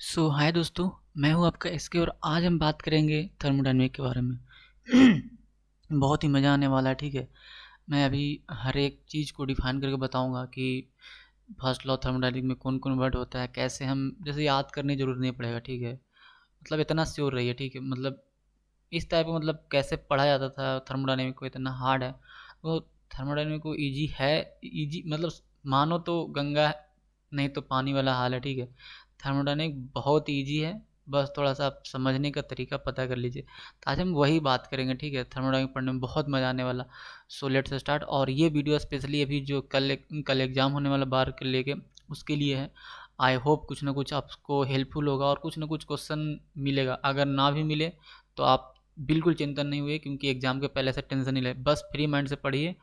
हाय दोस्तों। मैं हूं आपका एसके और आज हम बात करेंगे थर्मोडायनेमिक के बारे में। बहुत ही मज़ा आने वाला है। ठीक है, मैं अभी हर एक चीज़ को डिफाइन करके बताऊंगा कि फर्स्ट लॉ थर्मोडायनेमिक में कौन कौन वर्ड होता है, कैसे हम जैसे याद करने की जरूरत नहीं पड़ेगा। ठीक है, मतलब इतना श्योर रहिए। ठीक है, मतलब इस टाइप का मतलब कैसे पढ़ा जाता था थर्मोडायनेमिक को, इतना हार्ड है वो। थर्मोडायनेमिक को इजी है, इजी मतलब मानो तो गंगा नहीं तो पानी वाला हाल है। ठीक है, थर्मोडायनेमिक बहुत इजी है, बस थोड़ा सा आप समझने का तरीका पता कर लीजिए। तो आज हम वही बात करेंगे। ठीक है, थर्मोडायनेमिक पढ़ने में बहुत मज़ा आने वाला। Let's start. और ये वीडियो स्पेशली अभी जो कल एग्ज़ाम होने वाला बार के लेके उसके लिए है। आई होप कुछ ना कुछ आपको हेल्पफुल होगा और कुछ ना कुछ क्वेश्चन मिलेगा। अगर ना भी मिले तो आप बिल्कुल चिंतन नहीं हुए, क्योंकि एग्ज़ाम के पहले से टेंशन नहीं ले, बस फ्री माइंड से पढ़िए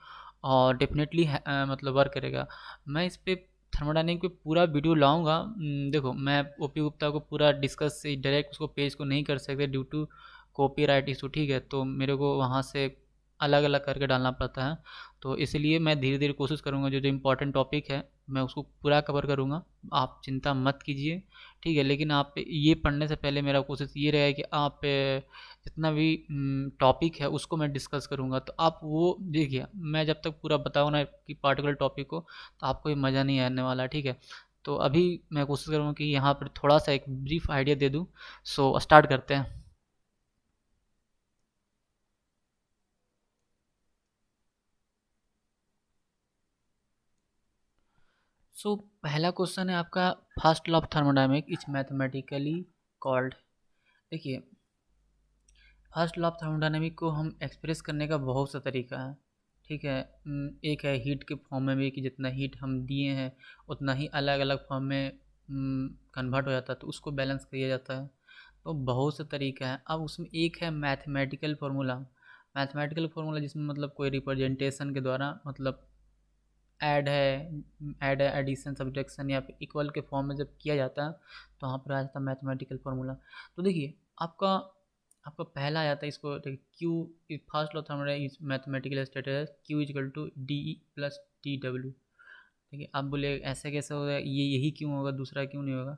और डेफिनेटली मतलब वर्क करेगा। मैं इस पे थर्मोडायनेमिक पे पूरा वीडियो लाऊंगा। देखो, मैं ओपी गुप्ता को पूरा डिस्कस से डायरेक्ट उसको पेज को नहीं कर सकते ड्यू टू कॉपीराइट इशू। ठीक है, तो मेरे को वहाँ से अलग अलग करके डालना पड़ता है। तो इसलिए मैं धीरे धीरे कोशिश करूँगा, जो जो इम्पोर्टेंट टॉपिक है मैं उसको पूरा कवर करूँगा। आप चिंता मत कीजिए। ठीक है, लेकिन आप ये पढ़ने से पहले मेरा कोशिश ये रहेगा कि आप जितना भी टॉपिक है उसको मैं डिस्कस करूँगा, तो आप वो देखिए। मैं जब तक पूरा बताऊँ ना कि पार्टिकुलर टॉपिक को, तो आपको ये मज़ा नहीं आने वाला है। ठीक है, तो अभी मैं कोशिश करूँगा कि यहाँ पर थोड़ा सा एक ब्रीफ आइडिया दे दूँ। स्टार्ट करते हैं। पहला क्वेश्चन है आपका, first law of thermodynamic is mathematically called. देखिए, फर्स्ट लॉ ऑफ थर्मोडायनेमिक को हम एक्सप्रेस करने का बहुत सा तरीका है। ठीक है, एक है हीट के फॉर्म में भी, कि जितना हीट हम दिए हैं उतना ही अलग अलग फॉर्म में कन्वर्ट हो जाता है, तो उसको बैलेंस किया जाता है। तो बहुत से तरीका है। अब उसमें एक है मैथमेटिकल फार्मूला। मैथमेटिकल फार्मूला जिसमें मतलब कोई रिप्रेजेंटेशन के द्वारा, मतलब ऐड है, एडिशन सब्ट्रैक्शन या फिर इक्वल के फॉर्म में जब किया जाता है, तो वहाँ पर आ जाता है मैथमेटिकल फार्मूला। तो देखिए, आपका आपका पहला आ जाता है, इसको देखिए, Q first law thermodynamic is mathematical status Q is equal to D E plus T W. ठीक है, अब बोले ऐसे कैसे होगा, ये यही क्यों होगा, दूसरा क्यों नहीं होगा।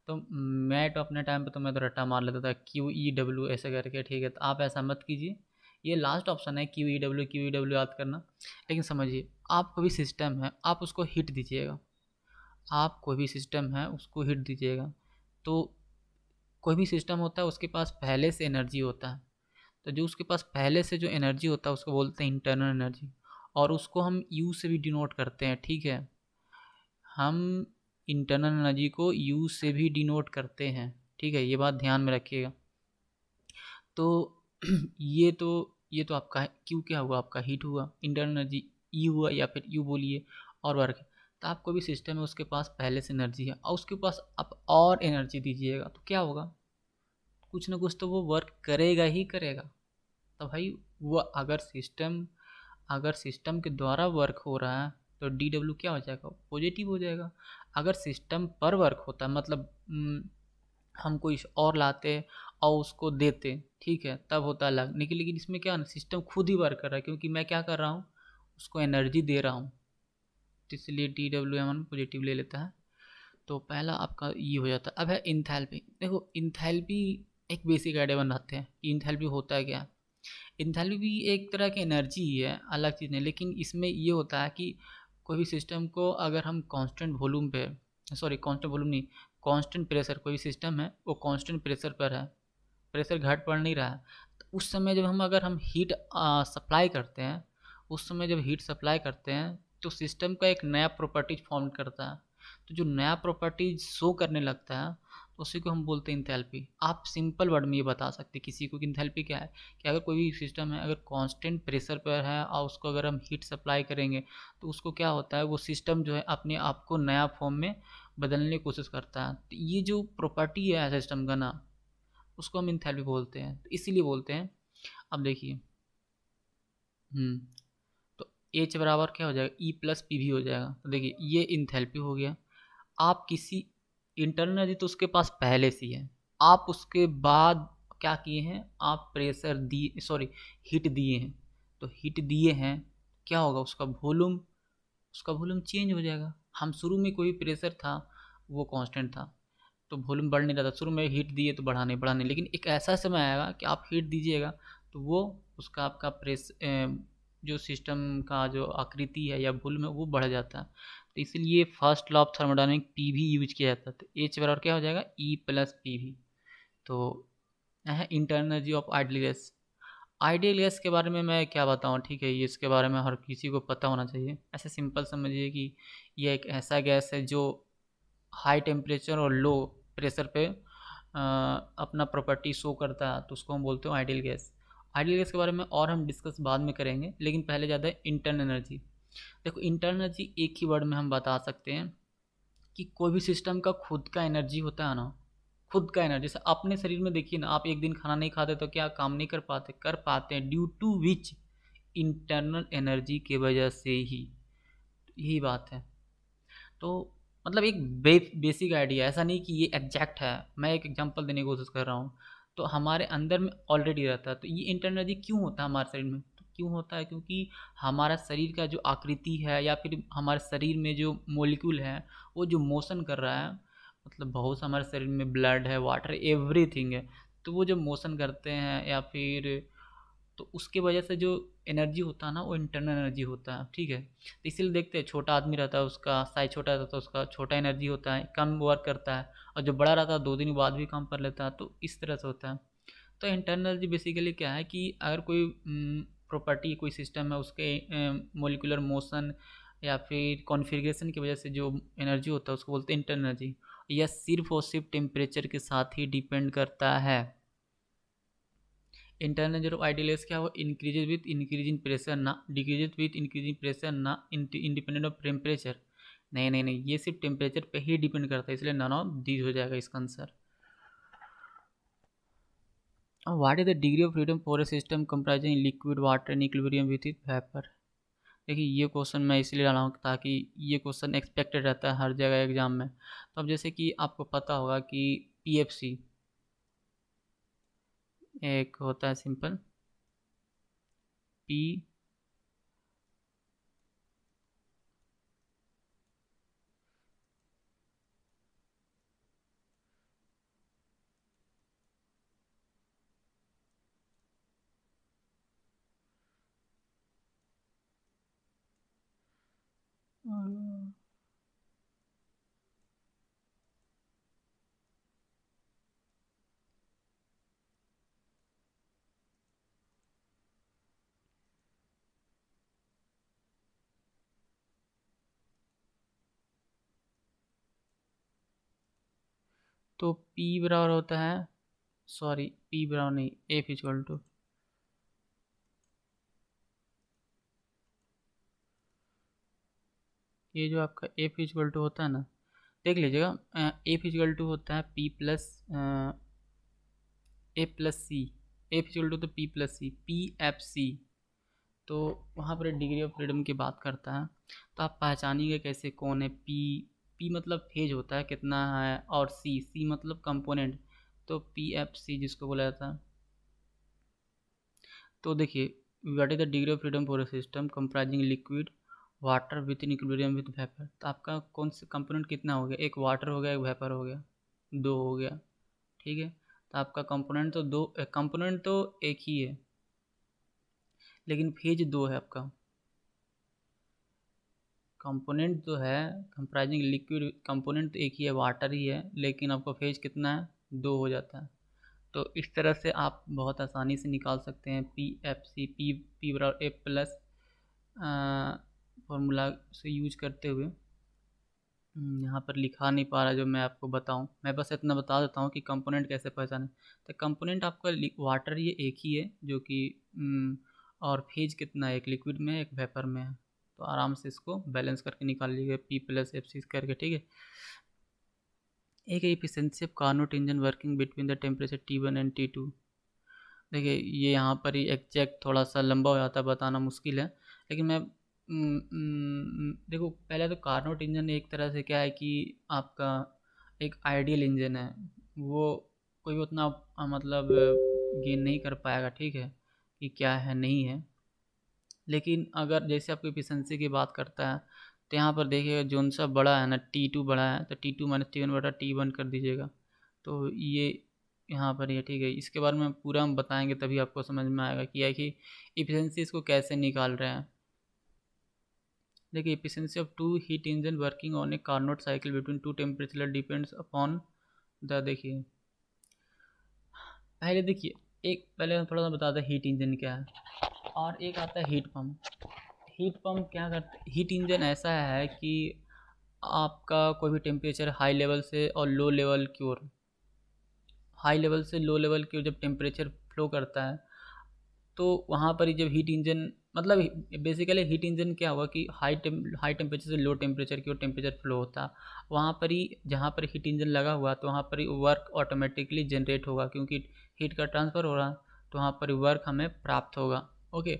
तो मैं तो अपने टाइम पे तो मैं तो रट्टा मार लेता था, क्यू ई डब्ल्यू ऐसे करके। ठीक है, तो आप ऐसा मत कीजिए। ये लास्ट ऑप्शन है, क्यू ई डब्ल्यू याद करना। लेकिन समझिए, आप कोई भी सिस्टम है आप उसको हिट दीजिएगा। आप कोई भी सिस्टम है उसको हिट दीजिएगा, तो कोई भी सिस्टम होता है उसके पास पहले से एनर्जी होता है। तो जो उसके पास पहले से जो एनर्जी होता है उसको बोलते हैं इंटरनल एनर्जी, और उसको हम यू से भी डिनोट करते हैं। ठीक है, हम इंटरनल एनर्जी को यू से भी डिनोट करते हैं। ठीक है, ये बात ध्यान में रखिएगा। तो ये तो आपका क्यू क्या हुआ, आपका हीट हुआ, इंटरनल एनर्जी ई हुआ या फिर यू बोलिए, और वर्क। तो आपको भी सिस्टम है उसके पास पहले से एनर्जी है और उसके पास आप और एनर्जी दीजिएगा तो क्या होगा, कुछ ना कुछ तो वो वर्क करेगा ही करेगा। तो भाई, वो अगर सिस्टम के द्वारा वर्क हो रहा है तो डी डब्ल्यू क्या हो जाएगा, पॉजिटिव हो जाएगा। अगर सिस्टम पर वर्क होता है, मतलब हम कोई और लाते और उसको देते, ठीक है, तब होता अलग। लेकिन इसमें क्या है ना, सिस्टम खुद ही वर्क कर रहा है, क्योंकि मैं क्या कर रहा हूँ, उसको एनर्जी दे रहा हूँ। तो इसलिए डी डब्ल्यू एम पॉजिटिव ले लेता है। तो पहला आपका ये हो जाता है। अब है इंथैल्पी। देखो, इंथैल्पी एक बेसिक आइडिया बनाते हैं कि इंथैल्पी होता है क्या। इंथैल्पी भी एक तरह की एनर्जी ही है, अलग चीज़ नहीं। लेकिन इसमें ये होता है कि कोई भी सिस्टम को अगर हम कांस्टेंट वॉल्यूम पे, सॉरी कांस्टेंट वॉल्यूम नहीं, कांस्टेंट प्रेशर, कोई सिस्टम है वो कांस्टेंट प्रेशर पर है, प्रेशर घट पड़ नहीं रहा है, तो उस समय जब हम हीट सप्लाई करते हैं, उस समय जब हीट सप्लाई करते हैं तो सिस्टम का एक नया प्रॉपर्टीज फॉर्म करता है। तो जो नया प्रॉपर्टीज शो करने लगता है, तो उसी को हम बोलते हैं इंथैल्पी। आप सिंपल वर्ड में ये बता सकते हैं किसी को कि इंथैल्पी क्या है। कि अगर कोई भी सिस्टम है, अगर कांस्टेंट प्रेशर पर है और उसको अगर हम हीट सप्लाई करेंगे, तो उसको क्या होता है, वो सिस्टम जो है अपने आप को नया फॉर्म में बदलने की कोशिश करता है। तो ये जो प्रॉपर्टी है सिस्टम का ना, उसको हम इंथैल्पी बोलते हैं, तो इसीलिए बोलते हैं। अब देखिए, हम्म तो एच बराबर क्या हो जाएगा, ई प्लस पी भी हो जाएगा। तो देखिए, ये इंथैल्पी हो गया। आप किसी इंटरनल एनर्जी तो उसके पास पहले से ही है, आप उसके बाद क्या किए हैं, आप प्रेशर दिए, सॉरी हीट दिए हैं। तो हीट दिए हैं, क्या होगा, उसका वॉल्यूम चेंज हो जाएगा। हम शुरू में कोई प्रेशर था वो कांस्टेंट था, तो वॉल्यूम बढ़ नहीं रहा था, शुरू में हीट दिए तो बढ़ा नहीं बढ़ा नहीं, लेकिन एक ऐसा समय आएगा कि आप हीट दीजिएगा तो वो उसका आपका जो सिस्टम का जो आकृति है या वॉल्यूम है वो बढ़ जाता है। तो इसीलिए first law of thermodynamic P भी यूज किया जाता है। तो एच बराबर क्या हो जाएगा, ई प्लस पी भी। तो यह है internal energy of ideal gas. Ideal gas के बारे में मैं क्या बताऊँ, ठीक है, ये इसके बारे में हर किसी को पता होना चाहिए। ऐसे सिंपल समझिए कि यह एक ऐसा गैस है जो हाई टेम्परेचर और लो प्रेशर पे अपना प्रॉपर्टी शो करता है, तो उसको हम बोलते हैं आइडियल गैस। आइडियल गैस के बारे में और हम डिस्कस बाद में करेंगे, लेकिन पहले ज़्यादा है इंटरनल एनर्जी। देखो इंटरनल एनर्जी एक ही वर्ड में हम बता सकते हैं कि कोई भी सिस्टम का खुद का एनर्जी होता है ना, खुद का एनर्जी। जैसे अपने शरीर में देखिए ना, आप एक दिन खाना नहीं खाते तो क्या काम नहीं कर पाते हैं, due to which internal energy की वजह से ही। यही बात है। तो मतलब एक बेसिक आइडिया, ऐसा नहीं कि ये एग्जैक्ट है, मैं एक एग्जांपल देने की कोशिश कर रहा हूँ। तो हमारे अंदर में ऑलरेडी रहता है। तो ये इंटरनल एनर्जी क्यों होता है हमारे शरीर में, तो क्यों होता है, क्योंकि हमारा शरीर का जो आकृति है या फिर हमारे शरीर में जो मोलिक्यूल है वो जो मोशन कर रहा है, मतलब बहुत सा हमारे शरीर में ब्लड है, वाटर, एवरीथिंग है। तो वो जब मोशन करते हैं या फिर, तो उसके वजह से जो एनर्जी होता है ना वो इंटरनल एनर्जी होता है, ठीक है। तो इसीलिए देखते हैं छोटा आदमी रहता है उसका साइज छोटा रहता है तो उसका छोटा एनर्जी होता है, कम वर्क करता है, और जो बड़ा रहता है 2 दिन बाद भी काम कर लेता है। तो इस तरह से होता है। तो इंटरनल एनर्जी बेसिकली क्या है कि अगर कोई प्रॉपर्टी कोई सिस्टम है उसके मोलिकुलर मोशन या फिर कॉन्फ़िगरेशन की वजह से जो एनर्जी होता है उसको बोलते हैं इंटरनल एनर्जी। यह सिर्फ और सिर्फ टेम्परेचर के साथ ही डिपेंड करता है। इंटरनल जो आइडियल गैस क्या, वो increases with increase in pressure, ना decreases with increase in pressure, ना इंडिपेंडेंट ऑफ टेम्परेचर। नहीं नहीं नहीं, ये सिर्फ टेम्परेचर पे ही डिपेंड करता है, इसलिए नन ऑफ दीज हो जाएगा इसका answer. What is the degree of freedom for a system comprising liquid water in equilibrium with it vapour. देखिए ये क्वेश्चन मैं इसलिए डाला हूँ ताकि ये क्वेश्चन एक्सपेक्टेड रहता है हर जगह एग्जाम में। तो अब जैसे कि आपको पता होगा कि पीएफसी एक होता है सिंपल पी तो P बराबर होता है, सॉरी P बराबर नहीं, F इक्वल टू, ये जो आपका F इक्वल टू होता है ना, देख लीजिएगा, F इक्वल टू होता है P plus A plus C. F equal to तो P plus C, P F C. तो वहाँ पर डिग्री ऑफ फ्रीडम की बात करता है। तो आप पहचानिएगा कैसे कौन है पी। पी मतलब फेज होता है कितना है, और सी, सी मतलब कंपोनेंट। तो पी एफ सी जिसको बोला जाता है। तो देखिए, what is the degree of freedom for a system comprising liquid water with in equilibrium with vapour. तो आपका कौन सा कंपोनेंट कितना हो गया, एक वाटर हो गया, एक वेपर हो गया, दो हो गया, ठीक है। तो आपका कंपोनेंट तो दो, कंपोनेंट तो एक ही है लेकिन फेज दो है आपका। कंपोनेंट जो है कंप्राइजिंग लिक्विड, कंपोनेंट तो एक ही है, वाटर ही है, लेकिन आपका फेज कितना है, दो हो जाता है। तो इस तरह से आप बहुत आसानी से निकाल सकते हैं पी एफ सी। पी बराबर ए प्लस फॉर्मूला से यूज करते हुए। यहाँ पर लिखा नहीं पा रहा जो मैं आपको बताऊँ, मैं बस इतना बता देता हूँ कि कंपोनेंट कैसे पहचानें। तो कंपोनेंट आपका वाटर ये एक ही है जो कि और फेज कितना है, एक लिक्विड में एक वेपर में है। तो आराम से इसको बैलेंस करके निकाल लीजिए पी प्लस एफ सी करके, ठीक है। एक efficiency of Carnot engine working between the temperature T1 and T2। देखिए ये यहाँ पर ही एग्जैक्ट थोड़ा सा लंबा हो जाता है, बताना मुश्किल है, लेकिन मैं देखो पहले तो कार्नोट इंजन एक तरह से क्या है कि आपका एक आइडियल इंजन है। वो कोई उतना मतलब गेन नहीं कर पाएगा, ठीक है, कि क्या है नहीं है। लेकिन अगर जैसे आपको एफिशिएंसी की बात करता है तो यहाँ पर देखिएगा जोन सा बड़ा है ना, T2 बड़ा है, तो T2 माइनस T1 बटा T1 कर दीजिएगा। तो ये यहाँ पर ये ठीक है। इसके बारे में पूरा हम बताएंगे तभी आपको समझ में आएगा कि इफिशियंसी इसको कैसे निकाल रहे हैं। देखिए, efficiency of two heat engine working on a Carnot cycle between two temperature depends upon the, देखिए पहले देखिए, एक पहले हम थोड़ा सा बता दें हीट इंजन क्या है, और एक आता है हीट पंप। हीट पंप क्या करते हैं, हीट इंजन ऐसा है कि आपका कोई भी टेम्परेचर हाई लेवल से और लो लेवल की ओर, हाई लेवल से लो लेवल की ओर जब टेम्परेचर फ्लो करता है, तो वहाँ पर ही जब हीट इंजन, मतलब बेसिकली हीट इंजन क्या हुआ कि हाई टेम्परेचर से लो टेम्परेचर की ओर टेम्परेचर फ्लो होता है, वहाँ पर ही जहाँ पर हीट इंजन लगा हुआ तो वहाँ पर ही वर्क ऑटोमेटिकली जनरेट होगा, क्योंकि हीट का ट्रांसफ़र हो रहा है, तो वहाँ पर वर्क हमें प्राप्त होगा। ओके।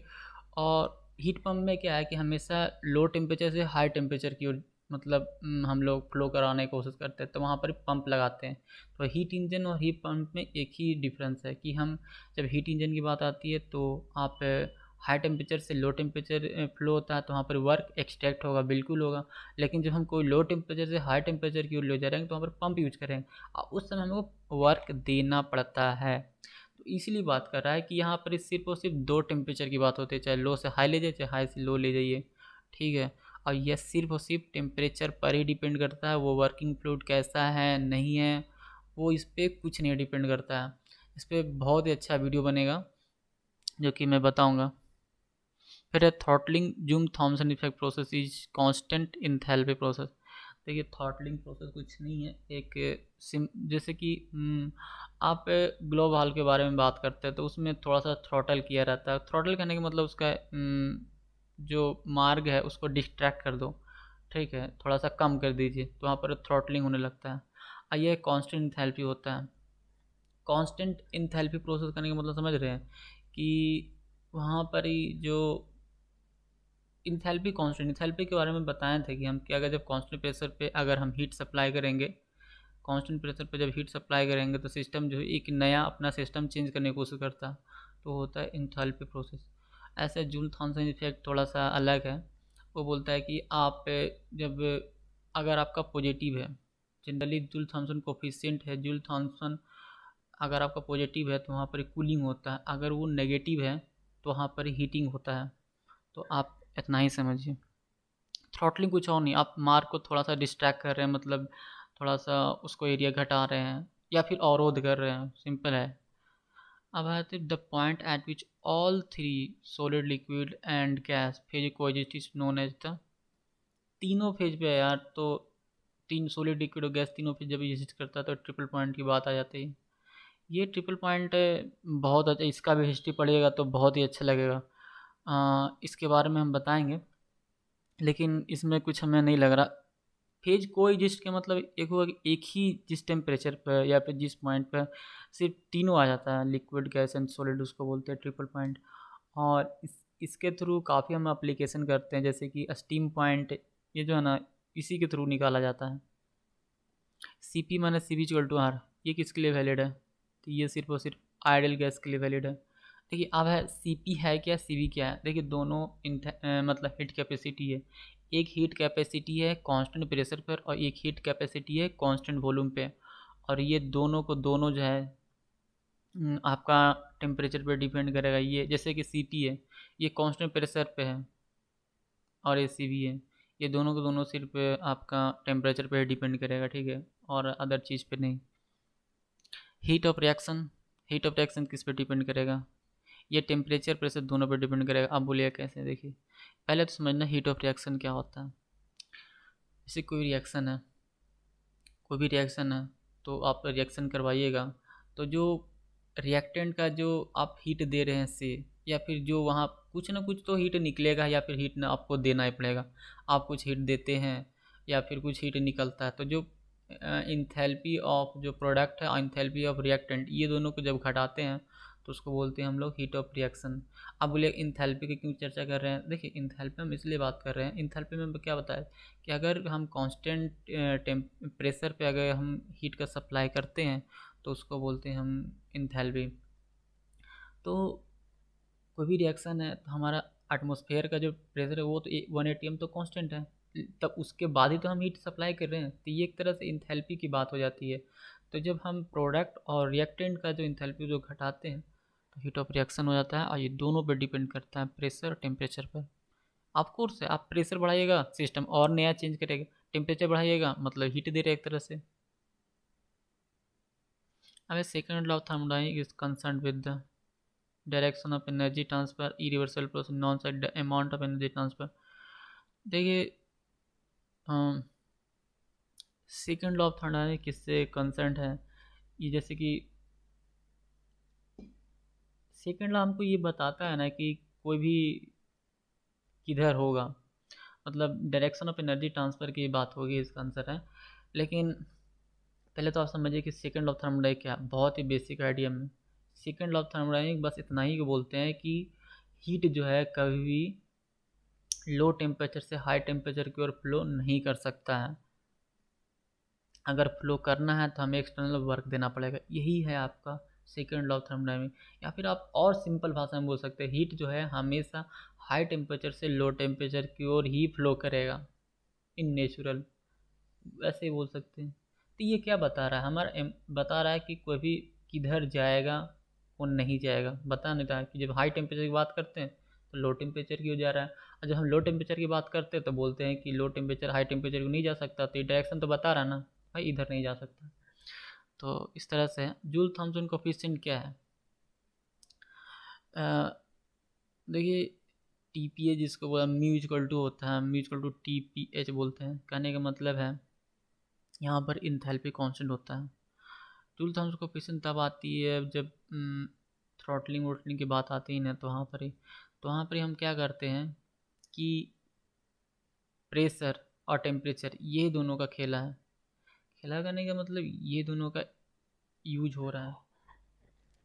और हीट पंप में क्या है कि हमेशा लो टेम्परेचर से हाई टेम्परेचर की ओर, मतलब हम लोग फ्लो कराने की कोशिश करते हैं, तो वहाँ पर पंप लगाते हैं। तो हीट इंजन और हीट पंप में एक ही डिफरेंस है कि हम जब हीट इंजन की बात आती है तो आप हाई टेम्परेचर से लो टेम्परेचर फ्लो होता है, तो वहाँ पर वर्क एक्सट्रैक्ट होगा, बिल्कुल होगा। लेकिन जब हम कोई लो टेम्परेचर से हाई टेम्परेचर की ओर ले जा रहे हैं तो वहाँ पर पंप यूज करेंगे, और उस समय हमको वर्क देना पड़ता है। तो इसीलिए बात कर रहा है कि यहाँ पर सिर्फ और सिर्फ दो टेम्परेचर की बात होती है, चाहे लो से हाई ले जाइए, चाहे हाई से लो ले जाइए, ठीक है। और यह सिर्फ और सिर्फ टेम्परेचर पर ही डिपेंड करता है, वो वर्किंग फ्लूइड कैसा है नहीं है वो इस पर कुछ नहीं डिपेंड करता है। इस पर बहुत ही अच्छा वीडियो बनेगा जो कि मैं बताऊंगा। फिर है throttling Joule Thomson effect process is constant enthalpy process. देखिए, थ्रॉटलिंग प्रोसेस कुछ नहीं है, एक सिम जैसे कि आप ग्लोब हॉल के बारे में बात करते हैं तो उसमें थोड़ा सा थ्रॉटल किया रहता है। थ्रॉटल करने का मतलब उसका जो मार्ग है उसको डिस्ट्रैक्ट कर दो, ठीक है, थोड़ा सा कम कर दीजिए, तो वहाँ पर थ्रॉटलिंग होने लगता है। और ये कांस्टेंट इंथैल्पी होता है। कांस्टेंट इंथैल्पी प्रोसेस करने का मतलब समझ रहे हैं कि वहाँ पर ही जो इंथैल्पी, कांस्टेंट इंथैल्पी के बारे में बताए थे कि हम क्या, अगर जब कांस्टेंट प्रेशर पे अगर हम हीट सप्लाई करेंगे, कांस्टेंट प्रेशर पे जब हीट सप्लाई करेंगे तो सिस्टम जो है एक नया अपना सिस्टम चेंज करने की कोशिश करता है, तो होता है इंथैल्पी प्रोसेस। ऐसे जूल थॉमसन इफेक्ट थोड़ा सा अलग है। वो बोलता है कि आप जब, अगर आपका पॉजिटिव है, जनरली जूल थॉमसन कोफिशिएंट है, जूल थॉमसन अगर आपका पॉजिटिव है तो वहाँ पर कूलिंग होता है, अगर वो नेगेटिव है तो वहाँ पर हीटिंग होता है। तो आप इतना ही समझिए। थ्रॉटलिंग कुछ और नहीं, आप मार्क को थोड़ा सा डिस्ट्रैक्ट कर रहे हैं, मतलब थोड़ा सा उसको एरिया घटा रहे हैं या फिर अवरोध कर रहे हैं, सिंपल है। अब आते the point at which all three solid liquid and gas phase coexist is known as the, तीनों फेज पे है यार, तो तीन सॉलिड लिक्विड और गैस तीनों फेज जब एग्जिस्ट करता है तो ट्रिपल पॉइंट की बात आ जाती है। ये ट्रिपल पॉइंट बहुत अच्छा, इसका भी हिस्ट्री पढ़िएगा तो बहुत ही अच्छा लगेगा। इसके बारे में हम बताएंगे, लेकिन इसमें कुछ हमें नहीं लग रहा। फेज को एग्जिस्ट के मतलब एक होगा कि एक ही जिस टेम्परेचर पर या फिर जिस पॉइंट पर सिर्फ तीनों आ जाता है, लिक्विड गैस एंड सॉलिड, उसको बोलते हैं ट्रिपल पॉइंट। और इसके थ्रू काफ़ी हम एप्लीकेशन करते हैं, जैसे कि स्टीम पॉइंट, ये जो है ना इसी के थ्रू निकाला जाता है। C P minus C B equal to R, ये किसके लिए वैलिड है, तो ये सिर्फ और सिर्फ आइडियल गैस के लिए वैलिड है। देखिए अब है सी पी है क्या, सी बी क्या है। देखिए दोनों मतलब हीट कैपेसिटी है। एक हीट कैपेसिटी है कांस्टेंट प्रेशर पर और एक हीट कैपेसिटी है कांस्टेंट वॉल्यूम पे, और ये दोनों को दोनों जो है आपका टेम्परेचर पे डिपेंड करेगा। ये जैसे कि सी पी है, ये कांस्टेंट प्रेशर पे है, और ए सी बी है, ये दोनों को दोनों सिर्फ आपका टेम्परेचर पे डिपेंड करेगा, ठीक है, और अदर चीज़ पे नहीं। Heat of reaction, heat of reaction किस पे डिपेंड करेगा, ये टेम्परेचर प्रेशर दोनों पे डिपेंड करेगा। अब बोलिए कैसे, देखिए पहले तो समझना हीट ऑफ रिएक्शन क्या होता है। जैसे कोई रिएक्शन है, कोई भी रिएक्शन है, तो आप रिएक्शन करवाइएगा, तो जो रिएक्टेंट का जो आप हीट दे रहे हैं से, या फिर जो वहाँ कुछ ना कुछ तो हीट निकलेगा, या फिर हीट ना आपको देना ही पड़ेगा। आप कुछ हीट देते हैं या फिर कुछ हीट निकलता है, तो जो इंथैल्पी ऑफ जो प्रोडक्ट है और इंथैल्पी ऑफ रिएक्टेंट, ये दोनों को जब घटाते हैं तो उसको बोलते हैं हम लोग हीट ऑफ रिएक्शन। अब बोलिए इंथैल्पी की क्यों चर्चा कर रहे हैं। देखिए इंथैल्पी हम इसलिए बात कर रहे हैं, इंथैल्पी में क्या बताया कि अगर हम कांस्टेंट प्रेशर पे अगर हम हीट का सप्लाई करते हैं तो उसको बोलते हैं हम इंथैल्पी। तो कोई भी रिएक्शन है तो हमारा एटमॉस्फेयर का जो प्रेशर है वो तो 1 atm तो कांस्टेंट है, तब उसके बाद ही तो हम हीट सप्लाई कर रहे हैं, तो ये एक तरह से इंथैल्पी की बात हो जाती है। तो जब हम प्रोडक्ट और रिएक्टेंट का जो इंथैल्पी जो घटाते हैं तो हीट ऑफ रिएक्शन हो जाता है, और ये दोनों पे डिपेंड करता है, प्रेशर और टेम्परेचर पर। ऑफ कोर्स है, आप प्रेशर बढ़ाइएगा सिस्टम और नया चेंज करेगा, टेम्परेचर बढ़ाइएगा मतलब हीट दे रहे एक तरह से। अब second law of thermodynamics is concern with the direction of energy transfer, irreversible process, non side amount of energy transfer. देखिए सेकंड लॉ ऑफ थर्मोडायनामिक्स किससे कंसर्न है, ये जैसे कि सेकंड लॉ हमको ये बताता है ना कि कोई भी किधर होगा, मतलब डायरेक्शन ऑफ एनर्जी ट्रांसफ़र की बात होगी, इसका आंसर है। लेकिन पहले तो आप समझिए कि सेकंड लॉ ऑफ थर्मोडायनामिक्स क्या है, बहुत ही बेसिक आइडिया में। सेकंड लॉ ऑफ थर्मोडायनामिक्स बस इतना ही बोलते हैं कि हीट जो है कभी भी लो टेम्परेचर से हाई टेम्परेचर की ओर फ्लो नहीं कर सकता है। अगर फ्लो करना है तो हमें एक्सटर्नल वर्क देना पड़ेगा, यही है आपका सेकंड लॉ ऑफ थर्मोडायनामिक्स। या फिर आप और सिंपल भाषा में बोल सकते हैं, हीट जो है हमेशा हाई टेम्परेचर से लो टेम्परेचर की ओर ही फ्लो करेगा इन नेचुरल, वैसे ही बोल सकते हैं। तो ये क्या बता रहा है, बता रहा है कि कोई भी किधर जाएगा वो नहीं जाएगा, बता नहीं रहा है कि जब हाई टेम्परेचर की बात करते हैं तो लो टेम्परेचर की हो जा रहा है, और जब हम लो टेम्परेचर की बात करते हैं तो बोलते हैं कि लो टेम्परेचर हाई टेम्परेचर को नहीं जा सकता, तो ये डायरेक्शन तो बता रहा ना भाई इधर नहीं जा सकता। तो इस तरह से जूल थॉमसन कोफिशिएंट क्या है, देखिए टी पी ए जिसको बोला म्यू इक्वल टू होता है, mu equal to T P H बोलते हैं, कहने का मतलब है यहाँ पर इंथैल्पी कांस्टेंट होता है। जूल थॉमसन कोफिशिएंट तब आती है जब थ्रॉटलिंग वोटलिंग की बात आती है ना, तो वहाँ पर ही हम क्या करते हैं कि प्रेशर और टेम्परेचर ये दोनों का खेला है, खेला करने का मतलब ये दोनों का यूज हो रहा है।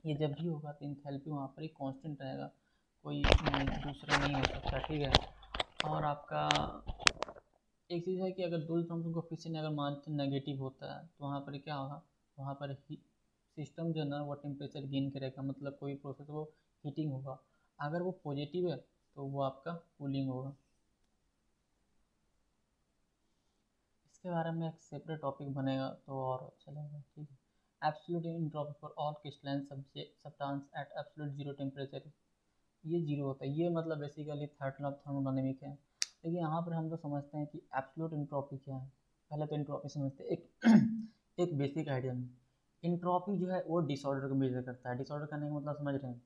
ये जब भी होगा तो इंथैल्पी वहाँ पर ही कांस्टेंट रहेगा, कोई दूसरा नहीं हो सकता, ठीक है। और आपका एक चीज़ है कि अगर जूल थॉमसन कोफिशिएंट अगर मानते नेगेटिव होता है तो वहाँ पर क्या होगा, वहाँ पर सिस्टम जो है ना वो टेम्परेचर गेन करेगा, मतलब कोई प्रोसेस वो हीटिंग होगा। अगर वो पॉजिटिव है तो वो आपका कूलिंग होगा। इसके बारे में एक सेपरेट टॉपिक बनेगा तो और अच्छा लगेगा, ठीक है। Absolute entropy for all crystalline substance eight absolute zero temperature, ये जीरो होता है, ये मतलब basically third law of thermodynamic है। लेकिन यहाँ पर हम तो समझते हैं कि एब्सोल्यूट एंट्रोपी क्या है। पहले तो एंट्रोपी समझते हैं, एक एक बेसिक आइडिया में एंट्रोपी जो है वो डिसऑर्डर को मेजर करता है। डिसऑर्डर करने का मतलब समझ रहे हैं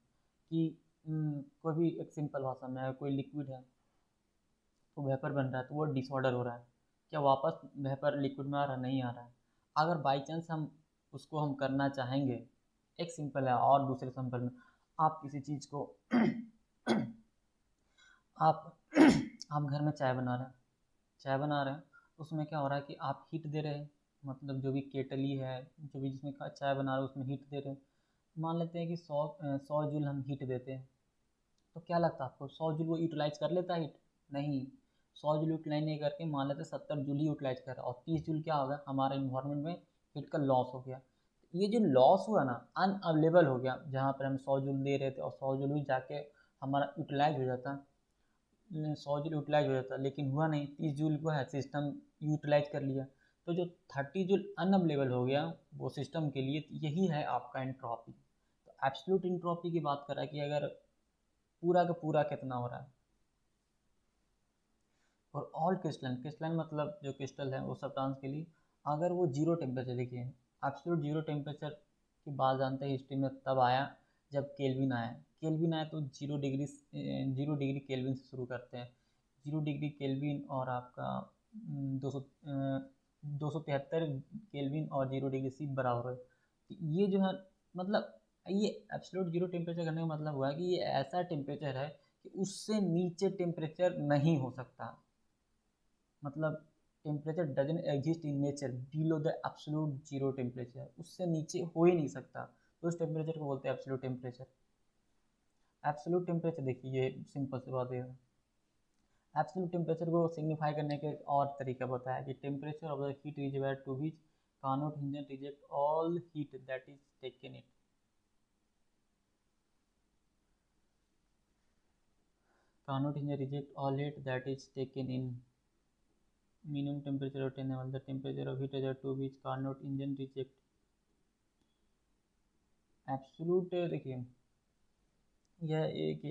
कि कोई भी एक सिंपल भाषा में है, कोई लिक्विड है तो वेपर बन रहा है तो वो डिसऑर्डर हो रहा है, क्या वापस वेपर लिक्विड में आ रहा है, नहीं आ रहा है। अगर बाई चांस हम उसको हम करना चाहेंगे, एक सिंपल है और दूसरे सिंपल में, आप किसी चीज़ को आप आप घर में चाय बना रहे हैं, उसमें क्या हो रहा है कि आप हीट दे रहे हैं, मतलब जो भी केटली है, जो भी जिसमें चाय बना रहे हैं उसमें हीट दे रहे हैं। मान लेते हैं कि 100 जूल हम हीट देते हैं, तो क्या लगता है आपको 100 जूल वो यूटिलाइज कर लेता है हीट? नहीं, 100 जूल यूटिलाइज नहीं करके मान लेते 70 जूल ही यूटिलाइज कर रहा है, और 30 जूल क्या होगा हमारे इन्वायरमेंट में हीट का लॉस हो गया। ये जो लॉस हुआ ना अनअवेलेबल हो गया, जहाँ पर हम 100 जूल दे रहे थे और 100 जूल भी जाके हमारा यूटिलाइज हो जाता, 100 जूल यूटिलाइज हो जाता, लेकिन हुआ नहीं, 30 जूल को है सिस्टम यूटिलाइज कर लिया। तो जो 30 जूल अनअवेलेबल हो गया वो सिस्टम के लिए, तो यही है आपका एंट्रोपी। तो एब्सोल्यूट एंट्रोपी की बात कर रहा है कि अगर पूरा का पूरा कितना हो रहा है। और ऑल क्रिस्टलाइन, क्रिस्टलाइन मतलब जो क्रिस्टल है वो सब्सटेंस के लिए, अगर वो जीरो टेम्परेचर, देखिए एब्सोल्यूट जीरो टेम्परेचर की बात जानते हैं हिस्ट्री में तब आया जब केल्विन आया। केल्विन आया तो 0 डिग्री केल्विन से शुरू करते हैं, 0 डिग्री केल्विन और आपका 273 केल्विन और 0 डिग्री सी बराबर है। तो ये जो है मतलब ये एब्सोल्यूट जीरो टेम्परेचर करने का मतलब हुआ है कि ये ऐसा टेम्परेचर है कि उससे नीचे टेम्परेचर नहीं हो सकता, मतलब temperature doesn't exist in nature below the absolute zero temperature, उससे नीचे हो ही नहीं सकता, तो उस टेम्परेचर को बोलते हैं एब्सोल्यूट टेम्परेचर। एब्सोल्यूट टेम्परेचर देखिए ये सिंपल सी बात है, एब्सोल्यूट टेम्परेचर को सिग्निफाई करने के और तरीका बताया कि temperature of the heat reservoir to which Carnot engine reject all heat that is taken it, Carnot engine reject all heat that is taken in minimum temperature obtainable, the temperature of heat hazard to which Carnot engine reject absolute. देखिए यह एक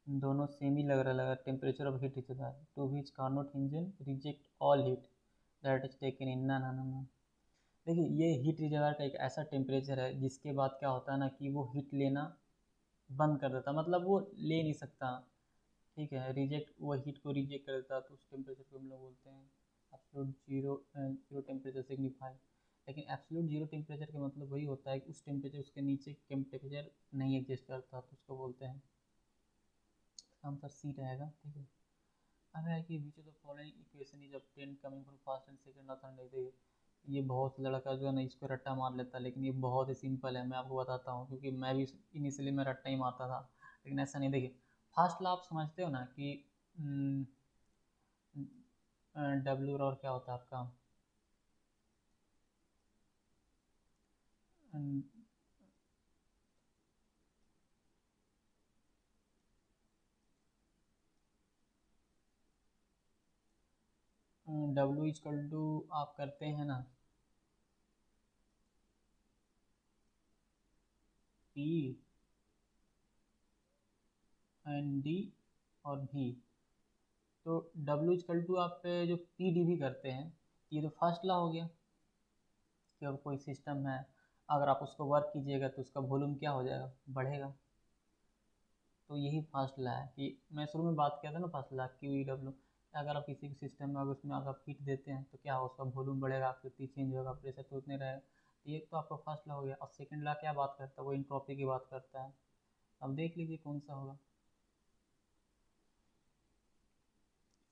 दोनों same ही लग रहा temperature of heat is to which Carnot engine reject all heat that is taken in ना ना ना ना। देखिए ये हीट रिजर्वायर का एक ऐसा टेम्परेचर है जिसके बाद क्या होता है ना कि वो हीट लेना बंद कर देता, मतलब वो ले नहीं सकता, ठीक है, रिजेक्ट, वो हीट को रिजेक्ट कर देता, तो उस टेम्परेचर को हम लोग बोलते हैं एब्सोल्यूट जीरो टेम्परेचर सिग्निफाई। लेकिन एब्सोल्यूट जीरो टेम्परेचर का मतलब वही होता है कि उस टेम्परेचर उसके नीचे टेम्परेचर नहीं एग्जिस्ट करता, तो उसको बोलते हैं, आंसर सी रहेगा, ठीक है। अब है कि which of the following equation is obtained coming from first and second law thermodynamics. ये बहुत लड़का जो है ना इसको रट्टा मार लेता है, लेकिन ये बहुत ही सिंपल है, मैं आपको बताता हूँ, क्योंकि मैं भी इनिशियली मैं रट्टा ही मारता था, लेकिन ऐसा नहीं। देखिए फर्स्ट लॉ आप समझते हो ना कि डब्ल्यू और क्या होता है आपका डब्ल्यू इजकल टू आप करते हैं ना पी एंड डी और भी, तो डब्ल्यू इजकल टू आप जो पी डी भी करते हैं, ये तो फर्स्ट लॉ हो गया कि अब कोई सिस्टम है, अगर आप उसको वर्क कीजिएगा तो उसका वॉल्यूम क्या हो जाएगा, बढ़ेगा। तो यही फर्स्ट लॉ है कि मैं शुरू में बात किया था ना, first law Q E W, अगर आप किसी भी सिस्टम में अगर उसमें अगर हीट देते हैं तो क्या हो, उसका वॉल्यूम बढ़ेगा, आकृति चेंज होगा, प्रेशर तो उतने रहेगा। तो ये तो आपका फर्स्ट लॉ हो गया। और सेकंड लॉ क्या बात करता है, वो इंट्रोपी की बात करता है। अब देख लीजिए कौन सा होगा,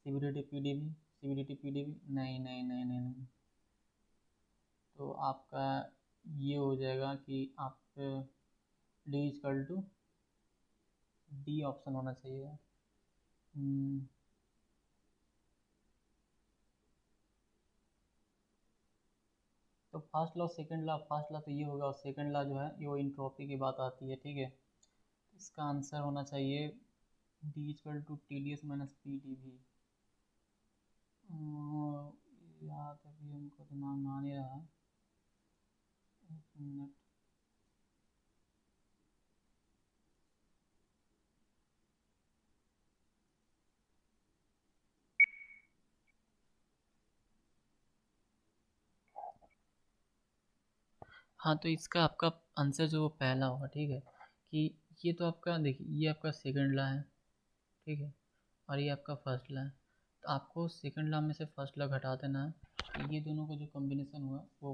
सीवीडीटी पीडीवी, सीवीडीटी पीडीवी, नहीं नहीं नहीं नहीं नहीं, तो आपका ये हो जाएगा कि आप D is equal to D option होना चाहिए। हम्म, तो first law second law, first law तो ये होगा, और सेकंड लॉ जो है ये वो इंट्रोपी की बात आती है, ठीक है। इसका आंसर होना चाहिए D is equal to T D S minus P D V. याद अभी हमको दिमाग में आ नहीं रहा, एक मिनट। हाँ तो इसका आपका आंसर जो वो पहला होगा, ठीक है, कि ये तो आपका देखिए ये आपका सेकंड लॉ है, ठीक है, और ये आपका फर्स्ट लॉ है, तो आपको सेकंड लॉ में से फर्स्ट लॉ घटा देना है, तो ये दोनों का जो कॉम्बिनेशन हुआ वो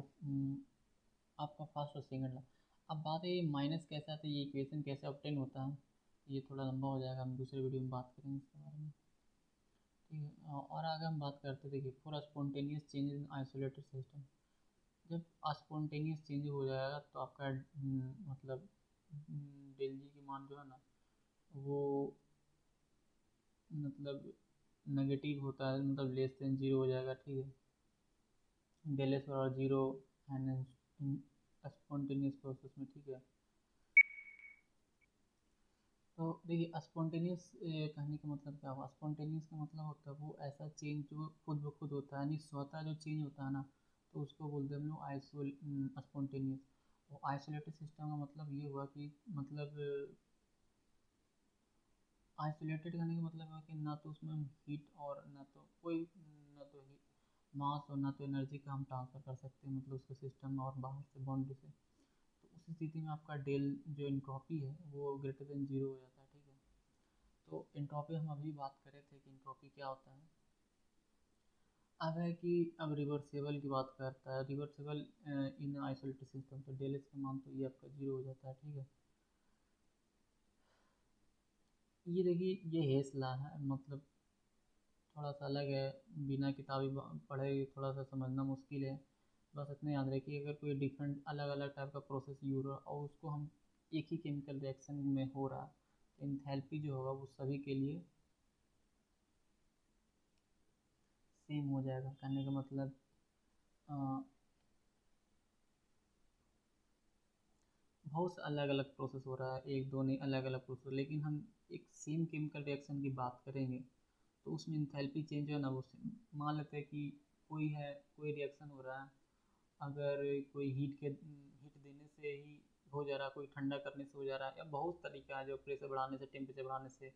आपका फर्स्ट और सेकंड लॉ। अब बात है ये माइनस कैसे आता है, ये इक्वेशन कैसे ऑब्टेन होता है, ये थोड़ा लंबा हो जाएगा, हम दूसरे वीडियो में बात करेंगे इसके बारे में, ठीक है। और आगे हम बात करते हैं, देखिए for spontaneous change in isolated system, जब स्पॉन्टेनियस चेंज हो जाएगा तो आपका मतलब डेल जी की मान जो है ना वो मतलब नेगेटिव होता है, मतलब लेस देन जीरो हो जाएगा, ठीक है, डेल एस और जीरो एंड स्पॉन्टेनियस प्रोसेस में, ठीक है। तो देखिए स्पॉन्टेनियस कहने का मतलब क्या हुआ, स्पॉन्टेनियस का मतलब होता है वो ऐसा चेंज जो खुद ब खुद होता है, यानी स्वतः जो चेंज होता है ना, तो उसको बोलते हैं हम लोग स्पॉन्टेनियस। तो आइसोलेटेड सिस्टम का मतलब ये हुआ कि मतलब आइसोलेटेड करने का मतलब है कि ना तो उसमें हम हीट और ना तो कोई ना तो मास और ना तो एनर्जी का हम ट्रांसफ़र कर सकते हैं, मतलब उसके सिस्टम में और बाहर से बाउंड्री से, तो उस स्थिति में आपका डेल जो इंट्रॉपी है वो ग्रेटर देन जीरो हो जाता है, ठीक है। तो इंट्रॉपी हम अभी बात कर रहे थे कि इंट्रॉपी क्या होता है। अब है कि अब रिवर्सेबल की बात करता है, रिवर्सेबल इन आइसोलेटेड सिस्टम, तो डेल एस का मान तो ये आपका जीरो हो जाता है, ठीक है। ये देखिए ये हेस ला है, मतलब थोड़ा सा अलग है, बिना किताबी पढ़े थोड़ा सा समझना मुश्किल है। बस इतना याद रखिए अगर कोई डिफरेंट अलग अलग टाइप का प्रोसेस यूज हो रहा है और उसको हम एक ही केमिकल रिएक्शन में हो रहा है, तो एंथैल्पी जो होगा वो सभी के लिए सेम हो जाएगा, कहने का मतलब अ, बहुत अलग अलग प्रोसेस हो रहा है, एक दो नहीं अलग अलग प्रोसेस, लेकिन हम एक सेम केमिकल रिएक्शन की बात करेंगे तो उसमें इंथैल्पी चेंज है ना, वो मान लेते हैं कि कोई रिएक्शन हो रहा है, अगर कोई हीट देने से ही हो जा रहा है, कोई ठंडा करने से हो जा रहा है, या बहुत तरीका है जो प्रेशर बढ़ाने से, टेम्परेचर बढ़ाने से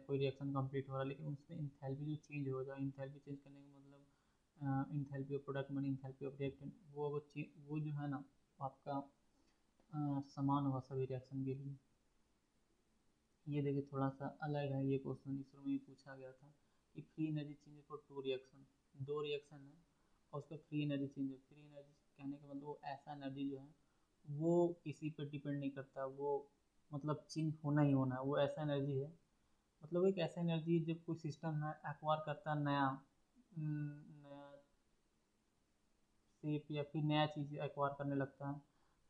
कोई रिएक्शन कंप्लीट हो रहा है, लेकिन उसमें इंथैल्पी जो चेंज हो जाए, इंथैल्पी चेंज करने का मतलब इंथैल्पी ऑफ प्रोडक्ट मानी इंथैल्पी ऑफ रिएक्टेंट, वो जो है ना आपका समान होगा सभी रिएक्शन के लिए। ये देखिए थोड़ा सा अलग है ये क्वेश्चन, इसरो में भी पूछा गया था कि free energy change for two reaction, दो रिएक्शन है और उसका फ्री एनर्जी चेंज है। फ्री एनर्जी कहने का मतलब वो ऐसा एनर्जी जो है वो किसी पर डिपेंड नहीं करता, वो मतलब चेंज होना ही होना है, वो ऐसा एनर्जी है, मतलब एक ऐसा एनर्जी जब कोई सिस्टम है एक्वायर करता है नया शेप या फिर नया चीज़ एक्वायर करने लगता है,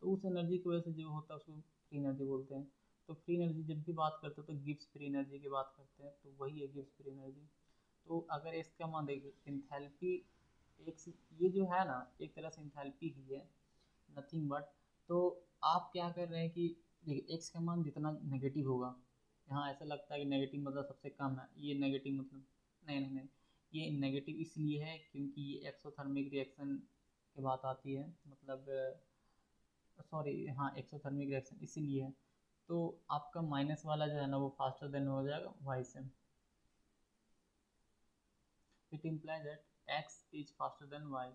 तो उस एनर्जी की वजह से जो होता है उसको फ्री एनर्जी बोलते हैं। तो फ्री एनर्जी जब भी बात करते हैं तो गिब्स फ्री एनर्जी की बात करते हैं, तो वही है गिब्स फ्री एनर्जी। तो अगर इसका मान देखिए इंथैल्पी, ये जो है ना एक तरह से इंथैल्पी ही है, नथिंग बट। तो आप क्या कर रहे हैं कि देखिए एक्स का मान जितना नेगेटिव होगा, यहाँ ऐसा लगता है कि नेगेटिव मतलब सबसे कम है, ये नेगेटिव मतलब नहीं नहीं नहीं, ये नेगेटिव इसलिए है क्योंकि ये एक्सोथर्मिक रिएक्शन की बात आती है, मतलब सॉरी हाँ एक्सोथर्मिक रिएक्शन इसीलिए है। तो आपका माइनस वाला जो है ना वो फास्टर देन हो जाएगा वाई से। It implies that X is faster than Y.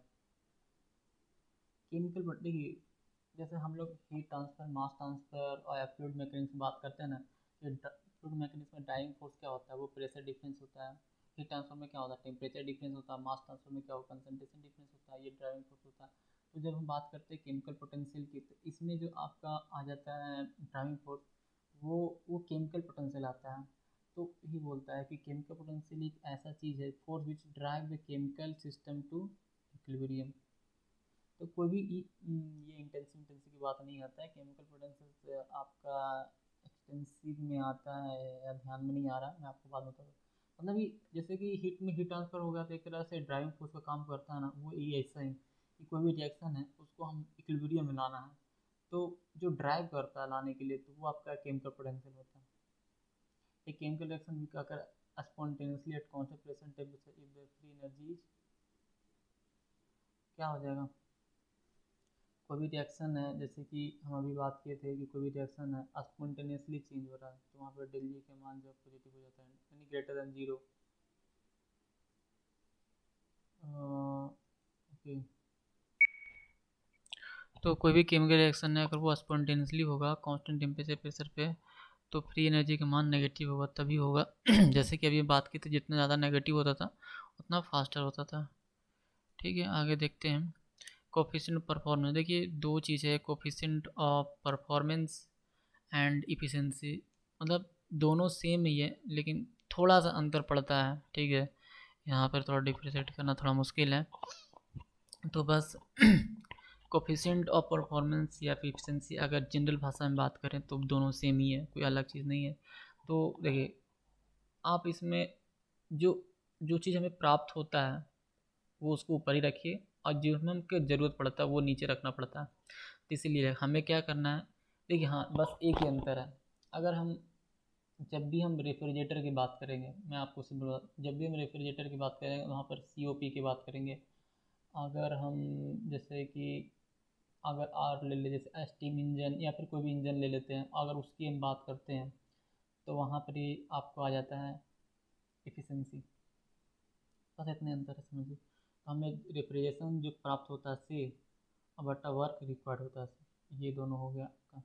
Chemical but देखिए जैसे हम लोग हीट ट्रांसफर, मास ट्रांसफर और फ्लूइड मैकेनिक्स में बात करते हैं ना, कि फ्लूइड मैकेनिक्स में ड्राइविंग फोर्स क्या होता है, वो प्रेशर डिफरेंस होता है। हीट ट्रांसफर में क्या होता है, टेम्परेचर डिफरेंस होता है। मास ट्रांसफर में क्या होता है, कंसंट्रेशन डिफरेंस होता है, ये ड्राइविंग फोर्स होता है। तो जब हम बात करते हैं केमिकल पोटेंशियल की, तो इसमें जो आपका आ जाता है ड्राइविंग फोर्स, वो केमिकल पोटेंशियल आता है। तो ये बोलता है कि केमिकल पोटेंशियल एक ऐसा चीज़ है force which drive the chemical system to equilibrium. तो कोई भी ये इंटेंसिव की बात नहीं आता है, केमिकल पोटेंशियल आपका एक्सटेंसिव में आता है या ध्यान में नहीं आ रहा है, मैं आपको बात बता दूँ। मतलब ये जैसे कि हीट में हीट ट्रांसफर हो गया तो एक तरह से ड्राइविंग फोर्स का काम करता है ना, वो ये ऐसा ही कि कोई भी रिएक्शन है उसको हम इक्विलिब्रियम में लाना है, तो जो ड्राइव करता है लाने के लिए तो वो आपका केमिकल पोटेंशियल होता है। एक केमिकल रिएक्शन भी अगर spontaneously at concentration temperature if the free energy क्या हो जाएगा, कोई भी रिएक्शन है जैसे कि हम अभी बात किए थे कि कोई भी रिएक्शन है स्पॉन्टेनियसली चेंज हो रहा है, तो वहाँ पर डेल जी का मान जो है पॉजिटिव हो जाता है, यानी ग्रेटर देन जीरो। ओके, तो कोई भी केमिकल रिएक्शन है अगर वो स्पॉन्टेनियसली होगा कांस्टेंट टेम्परेचर प्रेशर पे, तो फ्री एनर्जी का मान नेगेटिव होगा, तभी होगा जैसे कि अभी बात की थी जितना ज़्यादा नेगेटिव होता था उतना फास्टर होता था। ठीक है, आगे देखते हैं कोफिशिएंट परफॉर्मेंस। देखिए दो चीज़ है, coefficient of performance and efficiency, मतलब दोनों सेम ही है लेकिन थोड़ा सा अंतर पड़ता है। ठीक है, यहाँ पर थोड़ा डिफ्रेंशिएट करना थोड़ा मुश्किल है, तो बस कोफिशिएंट ऑफ परफॉर्मेंस या फिर इफिशिएंसी अगर जनरल भाषा में बात करें तो दोनों सेम ही है, कोई अलग चीज़ नहीं है। तो देखिए आप इसमें जो जो चीज़ हमें प्राप्त होता है वो उसको ऊपर ही रखिए, और जो हमें ज़रूरत पड़ता है वो नीचे रखना पड़ता है। तो इसीलिए हमें क्या करना है, देखिए हाँ बस एक ही अंतर है, अगर हम जब भी हम रेफ्रिजरेटर की बात करेंगे, मैं आपको सिंपल जब भी हम रेफ्रिजरेटर की बात करेंगे वहाँ पर COP की बात करेंगे। अगर हम जैसे कि अगर आर ले ले, जैसे स्टीम इंजन या फिर कोई भी इंजन ले लेते हैं, अगर उसकी हम बात करते हैं तो वहाँ पर ही आपको आ जाता है एफिशिएंसी। बस इतने अंतर है समझिए, तो हमें रेफ्रिजरेशन जो प्राप्त होता है से, बट वर्क रिक्वायर्ड होता है से, ये दोनों हो गया आपका।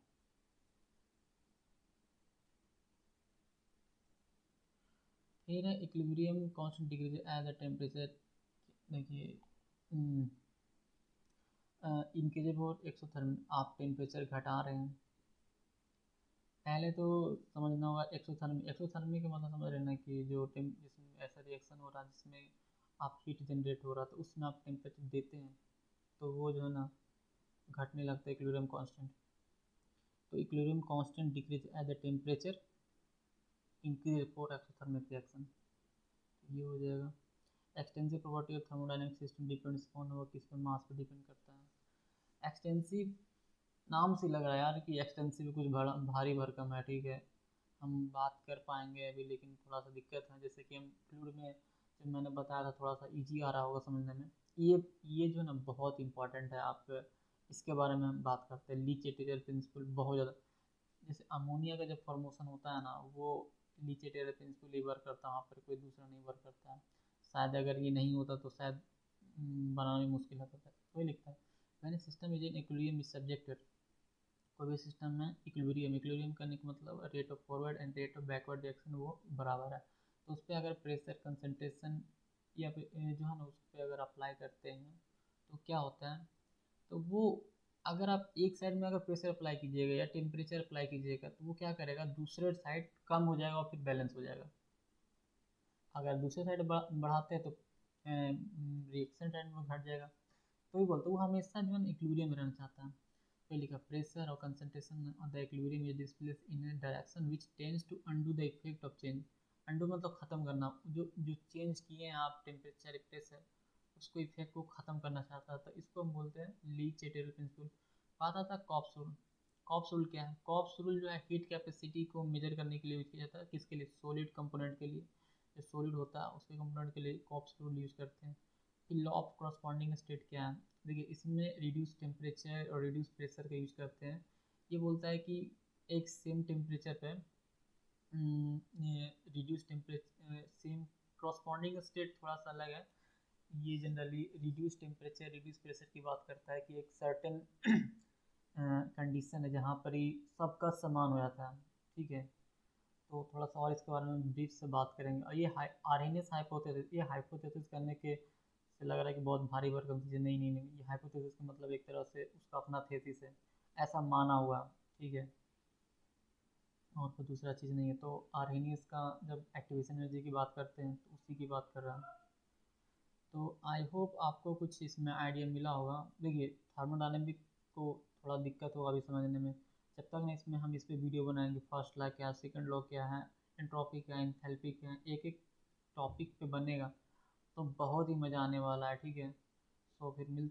फिर है equilibrium constant decrease as a temperature. देखिए इनके जब और एक्सोथर्म आप टेम्परेचर घटा रहे हैं, पहले तो समझना होगा एक्सोथर्मी, एक्सोथर्मी का मतलब समझ रहे ना कि जो जिसमें ऐसा रिएक्शन हो रहा है जिसमें आप हीट जनरेट हो रहा है तो उसमें आप टेम्परेचर देते हैं तो वो जो है ना घटने लगता है इक्विलिब्रियम कांस्टेंट। तो equilibrium constant decrease as the temperature increase for exothermic reaction, ये हो जाएगा। Extensive property of thermodynamic system depends on, वो किस पे मास पे डिपेंड करता है। एक्सटेंसिव नाम से लग रहा है यार कि एक्सटेंसिव कुछ बड़ा भारी भरकम है, ठीक है, हम बात कर पाएंगे अभी, लेकिन थोड़ा सा दिक्कत है। जैसे कि हम फ्लूइड में, जो मैंने बताया था, थोड़ा सा इजी आ रहा होगा समझने में। ये जो ना बहुत इंपॉर्टेंट है। आप इसके बारे में हम बात करते हैं, लीच एटेरियल प्रिंसिपल बहुत ज़्यादा। जैसे अमोनिया का जब फॉर्मेशन होता है ना, वो लीच एटेरियल प्रिंसिपल ही वर्क करता है, वहाँ पर कोई दूसरा नहीं वर्क करता है। शायद अगर ये नहीं होता तो शायद बनाना भी मुश्किल होता था। कोई लिखता है मैंने system is in equilibrium is subjected. कोई भी सिस्टम में इक्विलिब्रियम, इक्विलिब्रियम करने का मतलब rate of forward and rate of backward direction वो बराबर है। तो उस पर अगर प्रेशर कंसंट्रेशन या फिर जो है ना उस पर अगर अप्लाई करते हैं तो क्या होता है, तो वो अगर आप एक साइड में अगर प्रेशर अप्लाई कीजिएगा या टेम्परेचर अप्लाई कीजिएगा तो वो क्या करेगा, दूसरे साइड कम हो जाएगा और फिर बैलेंस हो जाएगा। अगर दूसरे साइड बढ़ाते हैं तो रिएक्शन टाइम में घट जाएगा। तो वही बोलते हैं, वो हमेशा जो है इक्विलिब्रियम में रहना चाहता है। तो लिखा प्रेशर और concentration of the equilibrium is displace in a direction which tends to undo the effect of change. Undo मतलब खत्म करना, जो जो चेंज किए हैं आप टेम्परेचर प्रेशर, उसको इफेक्ट को खत्म करना चाहता है। तो इसको हम बोलते हैं लीच एटेरियल प्रिंसिपल। आता था कॉप्स रूल। कॉप्स रूल क्या है? कॉप्स रूल जो है हीट कैपेसिटी को मेजर करने के लिए यूज किया जाता है। किसके लिए? सॉलिड कंपोनेंट के लिए। जो सॉलिड होता है उसके कंपोनेंट के लिए कॉप्स रूल यूज करते हैं। फिर लॉ ऑफ करस्पॉन्डिंग स्टेट क्या है? देखिए इसमें रिड्यूस टेम्परेचर और रिड्यूस प्रेशर का यूज करते हैं। ये बोलता है कि एक सेम टेम्परेचर पे reduce temperature same corresponding state थोड़ा सा अलग है। ये generally reduce temperature reduce pressure की बात करता है कि एक सर्टेन कंडीशन है जहाँ पर ही सबका समान हो जाता है। ठीक है, तो थोड़ा सा और इसके बारे में ब्रीफ से बात करेंगे। और ये आर्हेनियस हाइपोथेसिस, ये हाइपोथेसिस करने के से लग रहा है कि बहुत भारी भरकम चीज़ें, नहीं नहीं नहीं, ये हाइपोथेसिस का मतलब एक तरह से उसका अपना थेसिस है, ऐसा माना हुआ। ठीक है, और कोई दूसरा चीज़ नहीं है। तो आर्हेनियस का जब एक्टिवेशन एनर्जी की बात करते हैं तो उसी की बात कर रहा है। तो आई होप आपको कुछ इसमें आइडिया मिला होगा। देखिए थर्मोडायनेमिक को थोड़ा दिक्कत होगा अभी समझने में, जब तक नहीं इसमें हम इस पर वीडियो बनाएंगे, फर्स्ट लॉ क्या है, सेकंड लॉ क्या है, एंट्रोपी क्या है, एंथैल्पी क्या है, एक एक टॉपिक पे बनेगा तो बहुत ही मज़ा आने वाला है। ठीक है, सो फिर मिलते